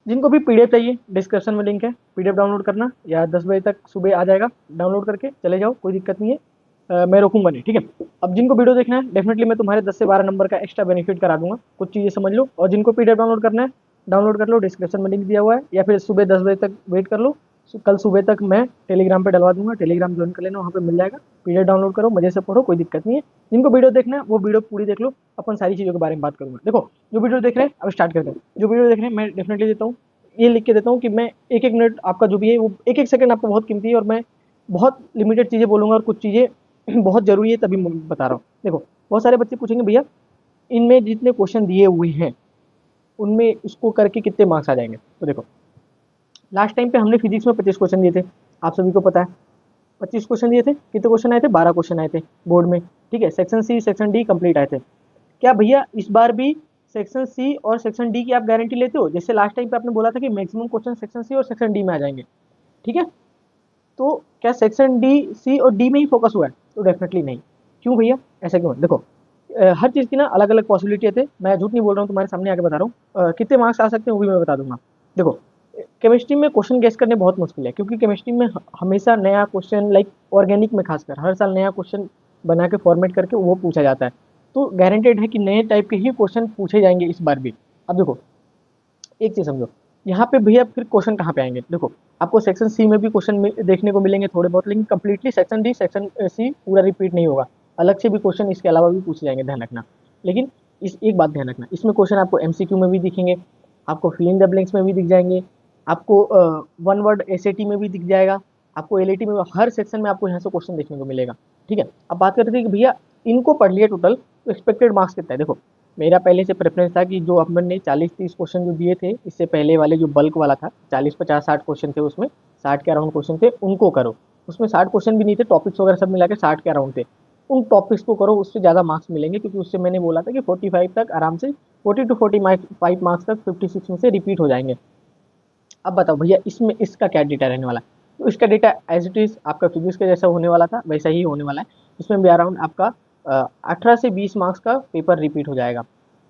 जिनको भी पीडीएफ चाहिए डिस्क्रिप्शन में लिंक है, पीडीएफ डाउनलोड करना, या 10 बजे तक सुबह आ जाएगा, डाउनलोड करके चले जाओ, कोई दिक्कत नहीं है। मैं रोकूंगा नहीं, ठीक है। अब जिनको वीडियो देखना है डेफिनेटली मैं तुम्हारे 10 से 12 नंबर का एक्स्ट्रा बेनिफिट करा दूंगा, कुछ चीज़ें समझ लो। और जिनको पीडीएफ डाउनलोड करना है डाउनलोड कर लो, डिस्क्रिप्शन में लिंक दिया हुआ है, या फिर सुबह 10 बजे तक वेट कर लो। कल सुबह तक मैं टेलीग्राम पे डलवा दूंगा, टेलीग्राम ज्वाइन कर लेना, वहाँ पे मिल जाएगा। पीडीएफ डाउनलोड करो, मजे से पढ़ो, कोई दिक्कत नहीं है। जिनको वीडियो देखना है वो वीडियो पूरी देख लो, अपन सारी चीज़ों के बारे में बात करूंगा। देखो जो वीडियो देख रहे हैं अब स्टार्ट करते हैं। जो वीडियो देख रहे हैं मैं डेफिनेटली देता हूँ, ये लिख के देता हूँ कि मैं एक एक मिनट आपका जो भी है वो एक एक सेकंड आपका बहुत कीमती है, और मैं बहुत लिमिटेड चीज़ें बोलूँगा, और कुछ चीज़ें बहुत ज़रूरी है तभी मैं बता रहा हूँ। देखो बहुत सारे बच्चे पूछेंगे भैया इनमें जितने क्वेश्चन दिए हुए हैं उनमें इसको करके कितने मार्क्स आ जाएंगे। तो देखो लास्ट टाइम पे हमने फिजिक्स में 25 क्वेश्चन दिए थे, आप सभी को पता है। 25 क्वेश्चन दिए थे, कितने क्वेश्चन आए थे? 12 क्वेश्चन आए थे बोर्ड में, ठीक है। Section C section D complete आए थे। क्या भैया इस बार भी सेक्शन सी और सेक्शन डी की आप गारंटी लेते हो? जैसे लास्ट टाइम पे आपने बोला था कि मैक्सिमम क्वेश्चन सेक्शन सी और सेक्शन डी में आ जाएंगे, ठीक है। तो क्या सेक्शन डी सी और डी में ही फोकस हुआ है? तो डेफिनेटली नहीं। क्यों भैया, ऐसा क्यों? देखो हर चीज़ की ना अलग अलग पॉसिबिलिटी थे, मैं झूठ नहीं बोल रहा हूँ, तुम्हारे सामने आके बता रहा हूँ। कितने मार्क्स आ सकते हैं वो भी मैं बता दूंगा। देखो केमिस्ट्री में क्वेश्चन गेस करने बहुत मुश्किल है, क्योंकि केमिस्ट्री में हमेशा नया क्वेश्चन, लाइक ऑर्गेनिक में खासकर हर साल नया क्वेश्चन बना के फॉर्मेट करके वो पूछा जाता है। तो गारंटेड है कि नए टाइप के ही क्वेश्चन पूछे जाएंगे इस बार भी। अब देखो एक चीज़ समझो, यहाँ पे भैया फिर क्वेश्चन कहाँ पे आएंगे? देखो आपको सेक्शन सी में भी क्वेश्चन देखने को मिलेंगे थोड़े बहुत, लेकिन completely section D section C पूरा रिपीट नहीं होगा। अलग से भी क्वेश्चन इसके अलावा भी पूछे जाएंगे, ध्यान रखना। लेकिन इस एक बात ध्यान रखना, इसमें क्वेश्चन आपको एमसीक्यू में भी दिखेंगे, आपको फिल इन द ब्लैंक्स में भी दिख जाएंगे, आपको वन वर्ड एसएटी में भी दिख जाएगा, आपको एलएटी में, हर सेक्शन में आपको यहाँ से क्वेश्चन देखने को मिलेगा, ठीक है। अब बात करते हैं कि भैया इनको पढ़ लिया टोटल तो एक्सपेक्टेड मार्क्स कितना है। देखो मेरा पहले से प्रेफरेंस था कि जो अपन ने 40-30 क्वेश्चन जो दिए थे इससे पहले वाले, जो बल्क वाला था, 40-50-60 क्वेश्चन थे उसमें, 60 के अराउंड क्वेश्चन थे, उनको करो। उसमें 60 क्वेश्चन भी नहीं थे, टॉपिक्स वगैरह सब मिला के 60 के अराउंड थे। उन टॉपिक्स को करो, उससे ज़्यादा मार्क्स मिलेंगे, क्योंकि उससे मैंने बोला था कि 45 तक आराम से, 40 to 45 मार्क्स तक 56 में से रिपीट हो जाएंगे। अब बताओ भैया इसमें इसका क्या डेटा रहने वाला है? तो इसका डेटा एज इट इज़ आपका फिजिक्स के जैसा होने वाला था वैसा ही होने वाला है। इसमें भी अराउंड आपका 18 से 20 मार्क्स का पेपर रिपीट हो जाएगा,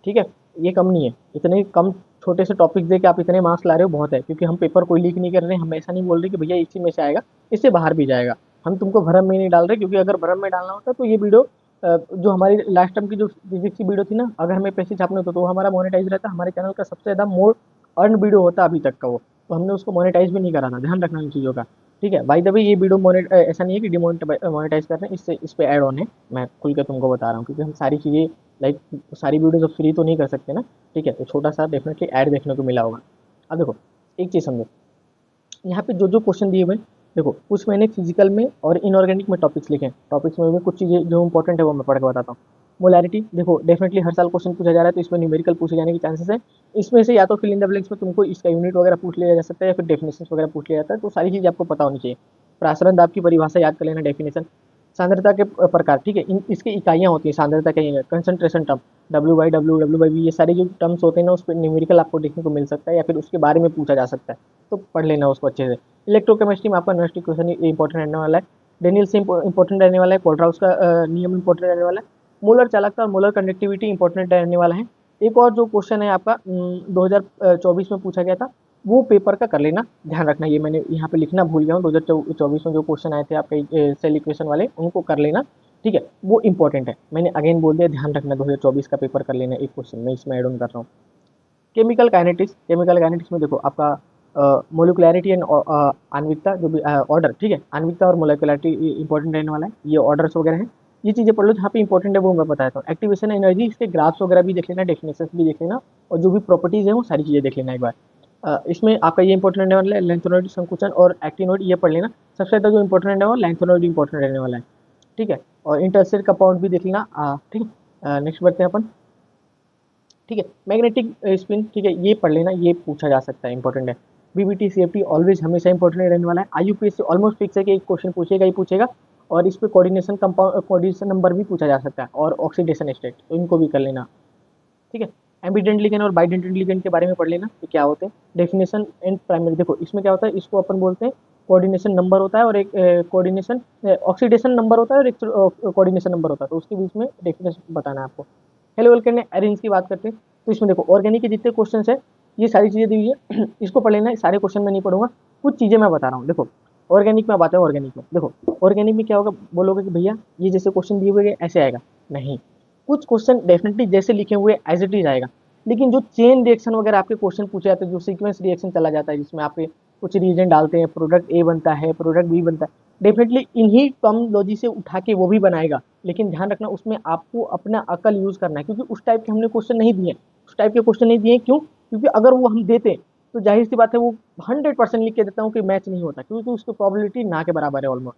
ठीक है। ये कम नहीं है, इतने कम छोटे से टॉपिक दे के आप इतने मार्क्स ला रहे हो, बहुत है। क्योंकि हम पेपर कोई लीक नहीं कर रहे हैं, हम ऐसा नहीं बोल रहे कि भैया इसी में से आएगा, इससे बाहर भी जाएगा। हम तुमको भ्रम में नहीं डाल रहे, क्योंकि अगर भ्रम में डालना होता तो ये वीडियो जो हमारी लास्ट टाइम की जो फिजिक्स की वीडियो थी ना, अगर हमें पैसे छापने होते तो वो हमारा मोनेटाइज रहता, हमारे चैनल का सबसे ज़्यादा मोर अर्न वीडियो होता अभी तक का वो। तो हमने उसको मोनेटाइज भी नहीं करा था, ध्यान रखना इन चीज़ों का, ठीक है। बाय द वे ये वीडियो ऐसा नहीं है कि डिमोनेटाइज कर रहे हैं, इससे इस पे ऐड ऑन है, मैं खुल के तुमको बता रहा हूँ, क्योंकि हम सारी चीज़ें लाइक सारी वीडियोज अब फ्री तो नहीं कर सकते ना, ठीक है। तो छोटा सा डेफिनेटली ऐड देखने को मिला होगा। अब देखो एक चीज़ समझो, यहाँ पे जो जो क्वेश्चन दिए हुए हैं, देखो कुछ मैंने फिजिकल में और इनऑर्गेनिक में टॉपिक्स लिखे हैं, टॉपिक्स में भी कुछ चीज़ें जो इंपॉर्टेंट है वो मैं पढ़ के बताता हूँ। मोलैरिटी देखो डेफिनेटली हर साल क्वेश्चन पूछा जा रहा है, तो इसमें न्यूमेरिकल पूछे जाने के चांसेस है। इसमें से या तो फिल इन द ब्लैंक्स में तुमको इसका यूनिट वगैरह पूछ लिया जा सकता है, या फिर डेफिनेशन वगैरह पूछ लिया जाता है, तो सारी चीज़ आपको पता होनी चाहिए। प्रासरण दाब की परिभाषा याद कर लेना, डेफिनेशन। सांद्रता के प्रकार, ठीक है, इन इसकी इकाइयाँ होती हैं सांद्रता के, concentration term, W by V, ये सारे जो टर्म्स होते हैं ना, उस पर न्यूमेरिकल आपको देखने को मिल सकता है, या फिर उसके बारे में पूछा जा सकता है, तो पढ़ लेना उसको अच्छे से। इलेक्ट्रोकेमिस्ट्री में आपका नेक्स्ट इक्वेशन इंपॉर्टेंट रहने वाला है, डेनियल से इंपॉर्टेंट रहने वाला है, कोल्ट्राउस का नियम इंपॉर्टेंट रहने वाला है, मोलर चालकता और मोलर कंडक्टिविटी इंपॉर्टेंट रहने वाला है। एक और जो क्वेश्चन है आपका 2024 में पूछा गया था, वो पेपर का कर लेना, ध्यान रखना, ये मैंने यहाँ पे लिखना भूल गया हूँ। 2024 में जो क्वेश्चन आए थे आपके सेल इक्वेशन वाले, उनको कर लेना, ठीक है, वो इंपॉर्टेंट है। मैंने अगेन बोल दिया, ध्यान रखना, 2024 का पेपर कर लेना, एक क्वेश्चन मैं इसमें एड ऑन कर रहा हूँ। केमिकल काइनेटिक्स में देखो आपका मोलिकुलैरिटी एंड आणविकता, जो भी ऑर्डर, ठीक है, आणविकता और मोलिकुलैरिटी इंपॉर्टेंट रहने वाला है, ये ऑर्डर्स वगैरह हैं, ये चीज़ें पढ़ लो जहाँ पे इंपॉर्टेंट है वो मैं बताता हूँ। एक्टिवेशन एनर्जी, इसके ग्राफ्स वगैरह भी देख लेना, डेफिनेशन भी देख लेना, और जो भी प्रॉपर्टीज़ है वो सारी चीज़ें देख लेना एक बार। इसमें आपका ये इंपॉर्टेंट रहने वाला है, लेंथोनॉइड संकुचन और एक्टिनॉइड, ये पढ़ लेना। सबसे ज़्यादा जो इंपॉर्टेंट रहने वाला लेंथोनॉइड इंपॉर्टेंट रहने वाला है, ठीक है। और इंटरसेट कंपाउंड भी देख लेना, ठीक है। नेक्स्ट बढ़ते हैं अपन, ठीक है। मैग्नेटिक स्पिन, ठीक है, ये पढ़ लेना, ये पूछा जा सकता है, इंपॉर्टेंट है। बीबीटी सीएफटी ऑलवेज हमेशा इंपॉर्टेंट रहने वाला है। आईयूपीएससी ऑलमोस्ट फिक्स है कि एक क्वेश्चन पूछेगा ही पूछेगा, और इस पे कोऑर्डिनेशन कंपाउंड कोऑर्डिनेशन नंबर भी पूछा जा सकता है, और ऑक्सीडेशन स्टेट, तो इनको भी कर लेना, ठीक है। एम्बीडेंट लिगेंड और बाइडेंटेंट लिगेंड के बारे में पढ़ लेना कि क्या होते हैं। डेफिनेशन एंड प्राइमरी, देखो इसमें क्या होता है, इसको अपन बोलते हैं कोऑर्डिनेशन नंबर होता है, और एक कोऑर्डिनेशन ऑक्सीडेशन नंबर होता है, और एक कोऑर्डिनेशन नंबर होता है, तो उसके बीच में डेफिनेशन बताना है आपको। हेलो वेलकम, अरेंज की बात करते हैं, तो इसमें देखो ऑर्गेनिक के जितने क्वेश्चन है ये सारी चीज़ें दी हुई है, इसको पढ़ लेना, सारे क्वेश्चन मैं नहीं पढ़ूंगा, कुछ चीज़ें मैं बता रहा हूँ। देखो ऑर्गेनिक में बात है, ऑर्गेनिक में देखो, ऑर्गेनिक में क्या होगा, बोलोगे कि भैया ये जैसे क्वेश्चन दिए हुए हैं, ऐसे आएगा, नहीं, कुछ क्वेश्चन डेफिनेटली जैसे लिखे हुए एज इट इज आएगा, लेकिन जो चेन रिएक्शन वगैरह आपके क्वेश्चन पूछे जाते हैं, जो सीक्वेंस रिएक्शन चला जाता है, जिसमें आपके कुछ रीजन डालते हैं, प्रोडक्ट ए बनता है, प्रोडक्ट बी बनता है, डेफिनेटली इन्हीं टर्मिनोलॉजी से उठा के वो भी बनाएगा, लेकिन ध्यान रखना उसमें आपको अपना अकल यूज करना है, क्योंकि उस टाइप के हमने क्वेश्चन नहीं दिए, उस टाइप के क्वेश्चन नहीं दिए, क्यों, क्योंकि अगर वो हम देते तो जाहिर सी बात है वो 100% लिख के देता हूँ कि मैच नहीं होता, क्योंकि उसकी प्रोबेबिलिटी ना के बराबर है ऑलमोस्ट।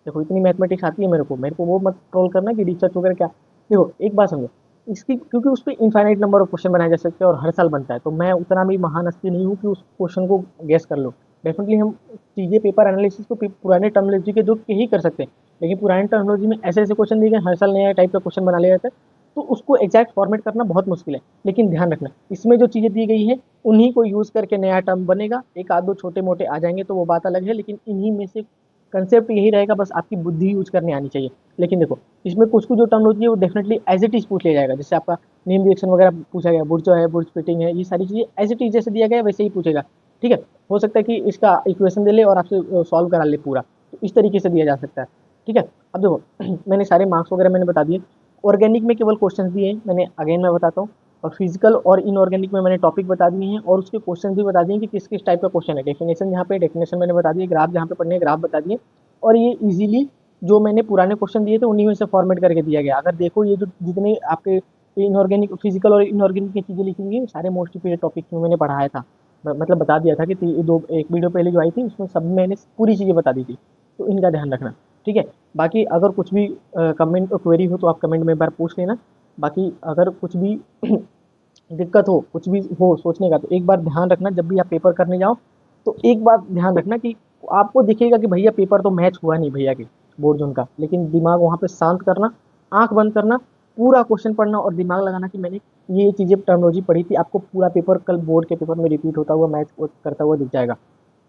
देखो इतनी मैथमेटिक्स आती है मेरे को वो मत ट्रोल करना कि रिसर्च वगैरह क्या। देखो एक बात समझो, इसकी क्योंकि उस पर इनफाइनाइट नंबर ऑफ क्वेश्चन बनाए जा सकते हैं और हर साल बनता है, तो मैं उतना भी महान हस्ती नहीं हूँ कि उस क्वेश्चन को गेस कर लो। डेफिनेटली हम चीज़ें पेपर एनालिसिस को पुराने टर्मोलॉजी के जो के ही कर सकते हैं, लेकिन पुराने टर्मोलॉजी में ऐसे ऐसे क्वेश्चन दिए गए, हर साल नया टाइप का क्वेश्चन बना लिया जाता है, तो उसको एग्जैक्ट फॉर्मेट करना बहुत मुश्किल है। लेकिन ध्यान रखना इसमें जो चीज़ें दी गई है उन्हीं को यूज़ करके नया टर्म बनेगा, एक आध दो छोटे मोटे आ जाएंगे तो वो बात अलग है, लेकिन इन्हीं में से कंसेप्ट यही रहेगा, बस आपकी बुद्धि यूज करने आनी चाहिए। लेकिन देखो इसमें कुछ कुछ जो टर्मिनोलॉजी है वो डेफिनेटली एज इट इज पूछ लिया जाएगा, जैसे आपका नेम रिएक्शन वगैरह पूछा गया, बुर्जो है, बुर्ज फिटिंग है, ये सारी चीजें एज इट इज जैसे दिया गया वैसे ही पूछेगा। ठीक है, हो सकता है कि इसका इक्वेशन दे ले और आपसे सॉल्व करा ले पूरा, तो इस तरीके से दिया जा सकता है। ठीक है, अब देखो मैंने सारे मार्क्स वगैरह मैंने बता दिए, ऑर्गेनिक में केवल क्वेश्चन दिए हैं मैंने, अगेन मैं बताता हूँ, और फिजिकल और इनऑर्गेनिक में मैंने टॉपिक बता दिए हैं और उसके क्वेश्चन भी बता दिए कि किस किस टाइप का क्वेश्चन है, डेफिनेशन जहाँ पे डेफिनेशन मैंने बता दिए, ग्राफ जहाँ पे पढ़ने ग्राफ बता दिए, और ये इजीली जो मैंने पुराने क्वेश्चन दिए थे उन्हीं में से फॉर्मेट करके दिया गया। अगर देखो ये जो जितने आपके इनऑर्गेनिक फिजिकल और इनऑर्गेनिक की चीज़ें लिखी हुई हैं सारे मोस्ट रिपीटेड टॉपिक्स में मैंने पढ़ाया था, मतलब बता दिया था कि दो एक वीडियो पहले जो आई थी उसमें सब मैंने पूरी चीज़ें बता दी थी, तो इनका ध्यान रखना। ठीक है, बाकी अगर कुछ भी कमेंट क्वेरी हो तो आप कमेंट में एक बार पूछ लेना, बाकी अगर कुछ भी दिक्कत हो, कुछ भी हो सोचने का, तो एक बार ध्यान रखना जब भी आप पेपर करने जाओ, तो एक बात ध्यान रखना कि आपको दिखेगा कि भैया पेपर तो मैच हुआ नहीं भैया के बोर्ड जोन का, लेकिन दिमाग वहाँ पे शांत करना, आंख बंद करना, पूरा क्वेश्चन पढ़ना और दिमाग लगाना कि मैंने ये चीज़ें टर्मिनोलॉजी पढ़ी थी, आपको पूरा पेपर कल बोर्ड के पेपर में रिपीट होता हुआ मैच करता हुआ दिख जाएगा।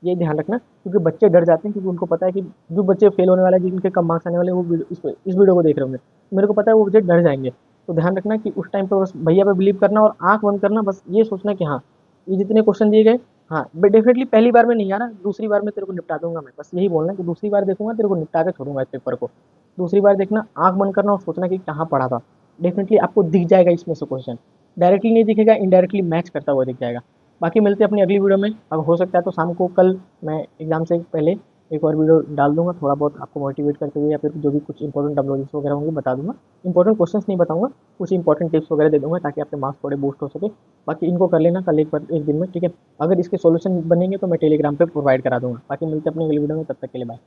ये ध्यान रखना, क्योंकि बच्चे डर जाते हैं, क्योंकि उनको पता है कि जो बच्चे फेल होने वाले हैं, जिनके कम मार्क्स आने वाले हैं, वो इस वीडियो को देख रहे होंगे, मेरे को पता है वो बच्चे डर जाएंगे। तो ध्यान रखना कि उस टाइम पे बस भैया पे बिलीव करना और आंख बंद करना, बस ये सोचना कि हाँ ये जितने क्वेश्चन दिए गए, हाँ डेफिनेटली पहली बार में नहीं आ रहा, दूसरी बार में तेरे को निपटा दूंगा मैं, बस यही बोलना कि दूसरी बार देखूंगा तेरे को निपटा के छोड़ूंगा इस पेपर को। दूसरी बार देखना, आंख बंद करना और सोचना कि कहाँ पढ़ा था, डेफिनेटली आपको दिख जाएगा इसमें से क्वेश्चन, डायरेक्टली नहीं दिखेगा, इनडायरेक्टली मैच करता हुआ दिख जाएगा। बाकी मिलते हैं अपनी अगली वीडियो में, अब हो सकता है तो शाम को कल मैं एग्जाम से पहले एक और वीडियो डाल दूंगा, थोड़ा बहुत आपको मोटिवेट करते हुए, या फिर जो भी कुछ इंपॉर्टेंट टर्मिनोलॉजीज वगैरह होंगे बता दूंगा, इंपॉर्टेंट क्वेश्चंस नहीं बताऊंगा, कुछ इंपॉर्टेंट टिप्स वगैरह दे दूंगा ताकि आपके मार्क्स थोड़े बूस्ट हो सके। बाकी इनको कर लेना कल एक दिन में, ठीक है, अगर इसके सॉल्यूशन बनेंगे तो मैं टेलीग्राम पे प्रोवाइड करा दूंगा। बाकी मिलते हैं अपनी अगली वीडियो में, तब तक के लिए बाय।